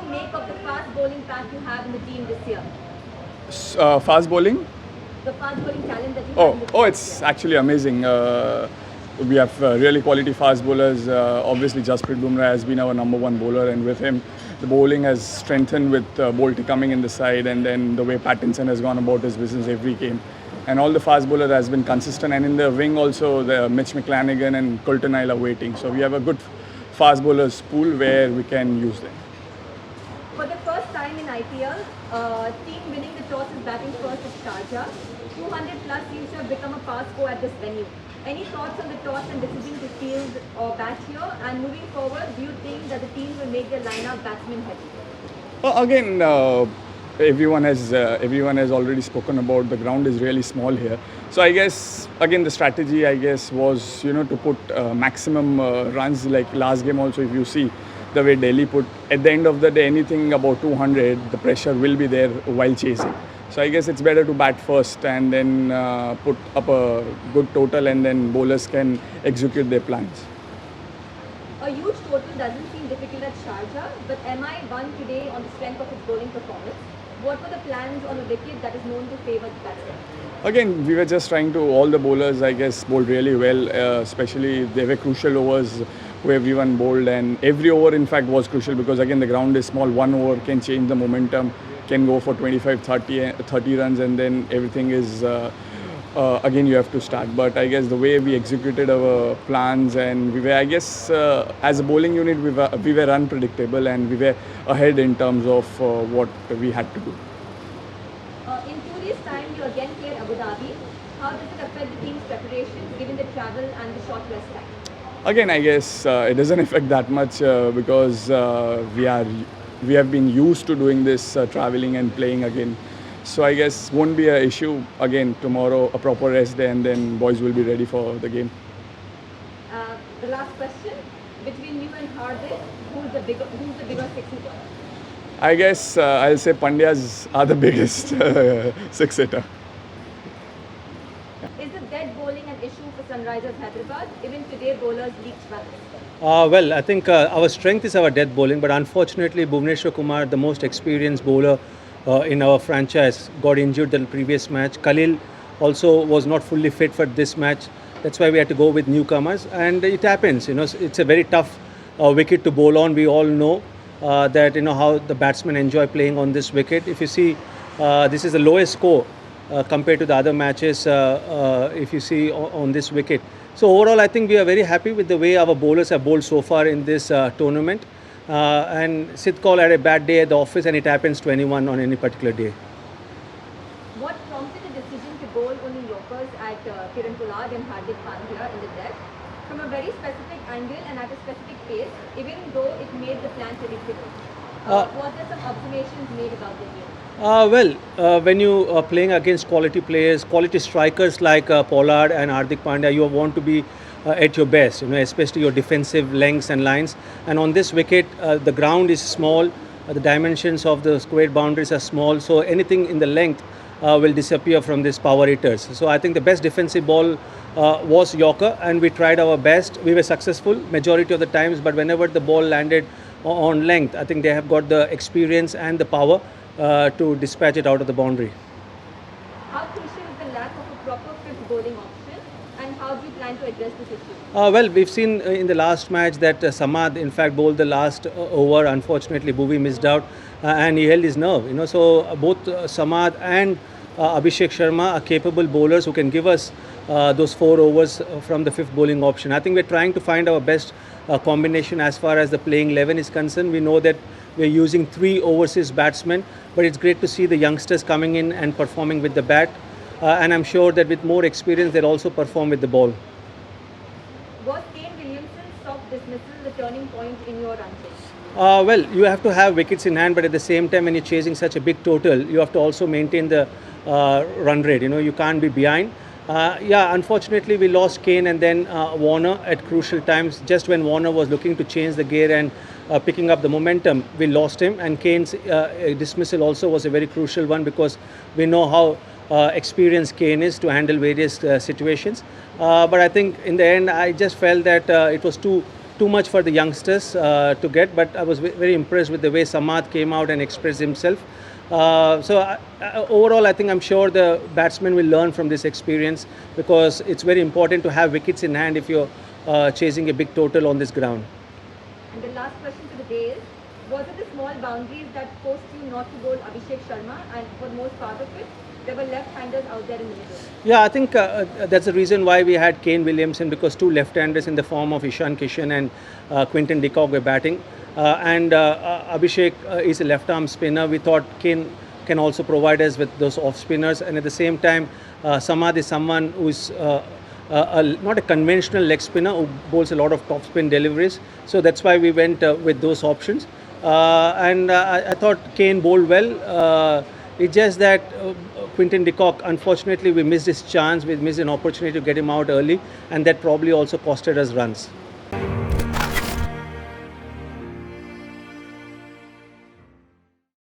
you make of the fast bowling pack you have in the team this year? Fast bowling? The fast bowling talent that you have in the team Oh, this it's year? actually amazing. We have really quality fast bowlers. Obviously, Jasprit Bumrah has been our number one bowler, and with him, the bowling has strengthened with Bolte coming in the side, and then the way Pattinson has gone about his business every game. And all the fast bowler has been consistent, and in the wing also, the Mitch McClanagan and Colton Isle are waiting. So we have a good fast bowlers pool where we can use them. For the first time in IPL, team winning the toss is batting first at Sharjah. 200 plus seems to have become a fast go at this venue. Any thoughts on the toss and decision to field or bat here? And moving forward, do you think that the team will make their lineup batsman heavy? Again, everyone has already spoken about the ground is really small here. So I guess again the strategy was to put maximum runs like last game also. If you see the way Delhi put at the end of the day anything about 200, the pressure will be there while chasing. So I guess it's better to bat first and then put up a good total and then bowlers can execute their plans. A huge total doesn't seem difficult at Sharjah, but MI won today on the strength of its bowling performance. What were the plans on a wicket that is known to favour the batsman? Again, we were just trying to, all the bowlers, I guess, bowled really well, especially they were crucial overs who everyone bowled, and every over, in fact, was crucial because, again, the ground is small. One over can change the momentum, can go for 25, 30 runs, and then everything is, again, you have to start. But I guess the way we executed our plans, and we were, I guess, as a bowling unit, we were unpredictable and we were ahead in terms of what we had to do. In 2 days' time, you again play at Abu Dhabi. How does it affect the team's preparations given the travel and the short rest time? Again, I guess it doesn't affect that much because we have been used to doing this traveling and playing again. So I guess won't be an issue. Again, tomorrow a proper rest day and then boys will be ready for the game. The last question, between you and Hardik, who's the bigger six-hitter? I guess I'll say Pandyas are the biggest six-hitter. Is the dead bowling an issue for Sunrisers Hyderabad? Even today, bowlers leaked runs. Well, I think our strength is our death bowling, but unfortunately, Bhuvneshwar Kumar, the most experienced bowler in our franchise, got injured the previous match. Khalil also was not fully fit for this match. That's why we had to go with newcomers, and it happens. It's a very tough wicket to bowl on. We all know that how the batsmen enjoy playing on this wicket. If you see, this is the lowest score compared to the other matches. If you see on this wicket. So overall, I think we are very happy with the way our bowlers have bowled so far in this tournament. And Sid Kaul had a bad day at the office, and it happens to anyone on any particular day. What prompted the decision to bowl only Yorkers at Kiran Pollard and Hardik Pandya in the death? From a very specific angle and at a specific pace, even though it made the plan predictable. Was there some observations made about the game? When you are playing against quality players, quality strikers like Pollard and Hardik Pandya, you want to be at your best, especially your defensive lengths and lines. And on this wicket, the ground is small, the dimensions of the square boundaries are small, so anything in the length will disappear from these power hitters. So I think the best defensive ball was Yorker, and we tried our best. We were successful majority of the times, but whenever the ball landed on length, I think they have got the experience and the power to dispatch it out of the boundary. How crucial is the lack of a proper fifth bowling option, and how do you plan to address this issue? Well, we've seen in the last match that Samad, in fact, bowled the last over. Unfortunately, Bhuvi missed out and he held his nerve. So both Samad and Abhishek Sharma are capable bowlers who can give us those 4 overs from the fifth bowling option. I think we're trying to find our best combination as far as the playing 11 is concerned. We know that we're using 3 overseas batsmen, but it's great to see the youngsters coming in and performing with the bat. And I'm sure that with more experience, they'll also perform with the ball. Was Kane Williamson's soft dismissal the turning point in your run chase? Well, you have to have wickets in hand, but at the same time, when you're chasing such a big total, you have to also maintain the run rate. You can't be behind. Unfortunately, we lost Kane and then Warner at crucial times. Just when Warner was looking to change the gear and picking up the momentum, we lost him. And Kane's dismissal also was a very crucial one because we know how experienced Kane is to handle various situations. But I think in the end, I just felt that it was too too much for the youngsters to get, but I was very impressed with the way Samad came out and expressed himself. Overall, I think I'm sure the batsmen will learn from this experience, because it's very important to have wickets in hand if you're chasing a big total on this ground. And the last question for the day is, was it the small boundaries that forced you not to bowl Abhishek Sharma, and for the most part of it, there were left-handers out there in the middle? Yeah, I think that's the reason why we had Kane Williamson, because two left-handers in the form of Ishan Kishan and Quinton de Kock were batting. Abhishek is a left-arm spinner. We thought Kane can also provide us with those off-spinners. And at the same time, Samad is someone who is not a conventional leg spinner, who bowls a lot of top-spin deliveries. So that's why we went with those options. I thought Kane bowled well. It's just that Quinton de Kock, unfortunately, we missed his chance. We missed an opportunity to get him out early, and that probably also costed us runs.